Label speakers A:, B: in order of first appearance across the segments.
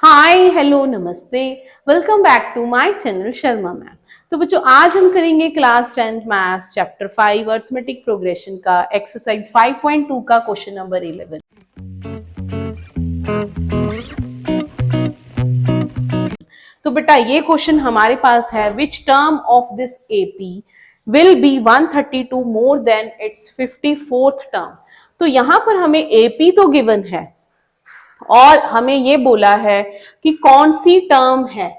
A: हाय hello नमस्ते। Welcome back to my channel Sharma ma'am. तो बच्चों आज हम करेंगे class 10th maths chapter 5 arithmetic progression का एक्सरसाइज 5.2 का क्वेश्चन नंबर 11। तो बेटा ये क्वेश्चन हमारे पास है, which term of this AP will be 132 more than it's 54th term. तो यहां पर हमें एपी तो गिवन है और हमें ये बोला है कि कौन सी टर्म है,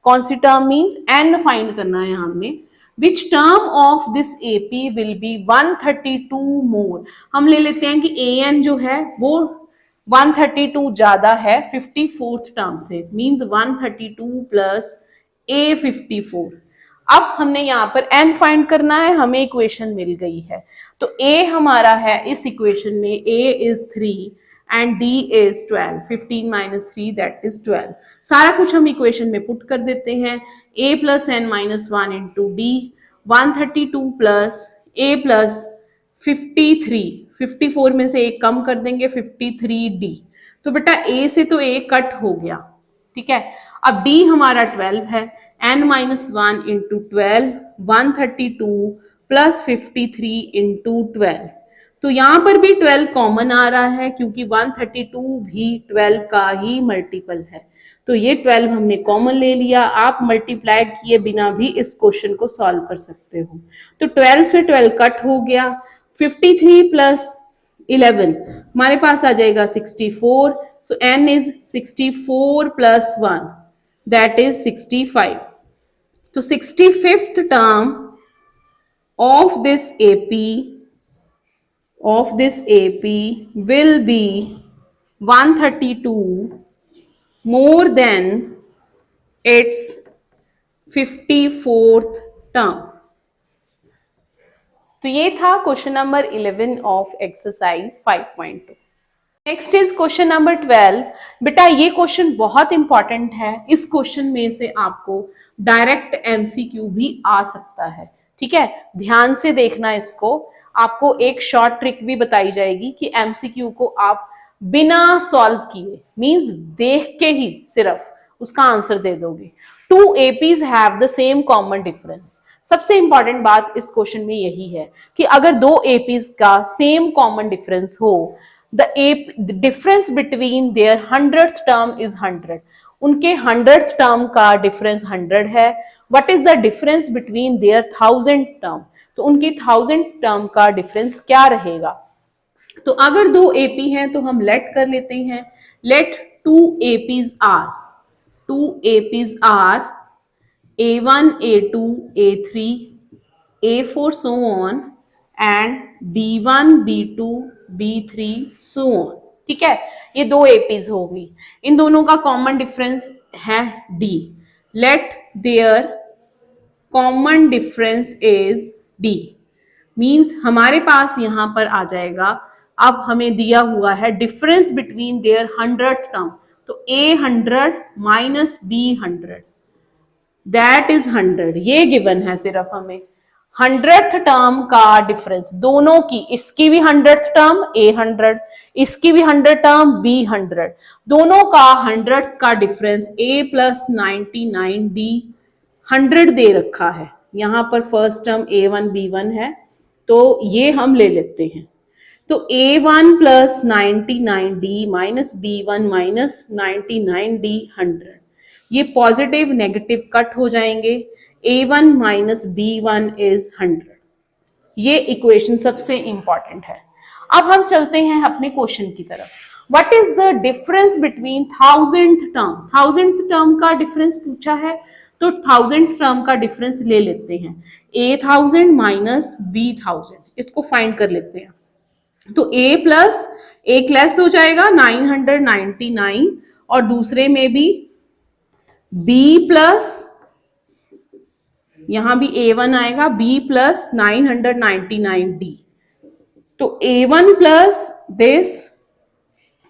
A: कौन सी टर्म मींस एन फाइंड करना है हमने। Which term of this AP will be 132 मोर। हम ले लेते हैं कि ए एन जो है वो 132 ज्यादा है 54th टर्म से, मींस 132 प्लस ए 54। अब हमने यहाँ पर एन फाइंड करना है, हमें इक्वेशन मिल गई है। तो ए हमारा है इस इक्वेशन में, ए is 3 and d is 12, 15 minus 3 that is 12। सारा कुछ हम इक्वेशन में पुट कर देते हैं। a plus n minus 1 into d, 132 plus a plus 53, 54 में से एक कम कर देंगे 53d। तो बेटा a से तो a कट हो गया, ठीक है। अब d हमारा 12 है, n minus 1 into 12, 132 plus 53 into 12। तो यहां पर भी 12 कॉमन आ रहा है क्योंकि 132 भी 12 का ही मल्टीपल है। तो ये 12 हमने कॉमन ले लिया। आप मल्टीप्लाई किए बिना भी इस क्वेश्चन को सॉल्व कर सकते हो। तो 12 से 12 कट हो गया, 53 प्लस 11 हमारे पास आ जाएगा 64। सो n is 64 plus 1 that is 65। तो 65th term of this AP will be 132 more than its 54th term। तो ये था question number 11 of exercise 5.2। Next is question number 12। बेटा ये क्वेश्चन बहुत इंपॉर्टेंट है। इस क्वेश्चन में से आपको डायरेक्ट एमसीक्यू भी आ सकता है, ठीक है। ध्यान से देखना इसको। आपको एक शॉर्ट ट्रिक भी बताई जाएगी कि एमसीक्यू को आप बिना सॉल्व किए, मींस देख के ही सिर्फ उसका आंसर दे दोगे। Two APs have the same common difference. सबसे इंपॉर्टेंट बात इस क्वेश्चन में यही है कि अगर दो एपीज का सेम कॉमन डिफरेंस हो, the difference between their 100th term is 100। उनके 100th टर्म का डिफरेंस 100 है। What is the difference between their 1000th term? तो उनकी 1000th टर्म का डिफरेंस क्या रहेगा? तो अगर दो एपी हैं तो हम लेट कर लेते हैं, let two APs are A1, A2, A3, A4 so on and B1, B2, B3 so on, ठीक है। ये दो एपीज हो गई। इन दोनों का कॉमन डिफरेंस है D। Let their common difference is D, means हमारे पास यहां पर आ जाएगा। अब हमें दिया हुआ है difference between their 100th term, तो A100 minus B100 that is 100। ये गिवन है सिर्फ हमें 100th टर्म का डिफरेंस दोनों की, इसकी भी 100th टर्म A100, इसकी भी 100 टर्म B100, दोनों का 100th का डिफरेंस A प्लस 99D 100 दे रखा है। यहां पर फर्स्ट टर्म A1 B1 है तो ये हम ले लेते हैं। तो A1 plus 99D minus B1 minus 99D 100, ये पॉजिटिव नेगेटिव कट हो जाएंगे। A1 minus B1 is 100। ये इक्वेशन सबसे इंपॉर्टेंट है। अब हम चलते हैं अपने क्वेश्चन की तरफ। What is the difference between 1000th term? 1000th term का डिफरेंस पूछा है तो 1000th टर्म का डिफरेंस ले लेते हैं। A1000 माइनस B1000, इसको फाइंड कर लेते हैं। तो A प्लस एक लेस हो जाएगा 999 और दूसरे में भी B प्लस, यहां भी A1 आएगा B प्लस 999D। तो A1 plus this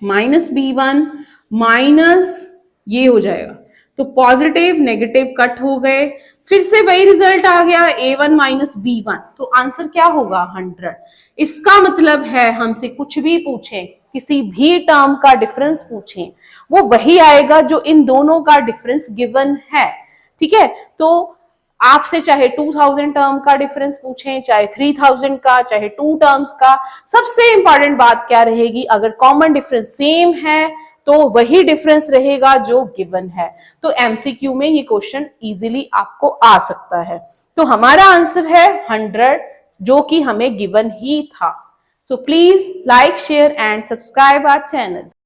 A: minus B1 minus ये हो जाएगा। तो पॉजिटिव नेगेटिव कट हो गए, फिर से वही रिजल्ट आ गया A1 माइनस B1। तो आंसर क्या होगा? 100। इसका मतलब है हमसे कुछ भी पूछें किसी भी टर्म का डिफरेंस पूछें वो वही आएगा जो इन दोनों का डिफरेंस गिवन है। ठीक है, तो आपसे चाहे 2000 टर्म का डिफरेंस पूछें, चाहे 3000 का, चाहे 2 टर्म्स का, सबसे इंपॉर्टेंट बात क्या रहेगी, अगर कॉमन डिफरेंस सेम है तो वही डिफरेंस रहेगा जो गिवन है। तो एमसीक्यू में ये क्वेश्चन इजीली आपको आ सकता है। तो हमारा आंसर है 100, जो कि हमें गिवन ही था। So please like, share and subscribe our channel.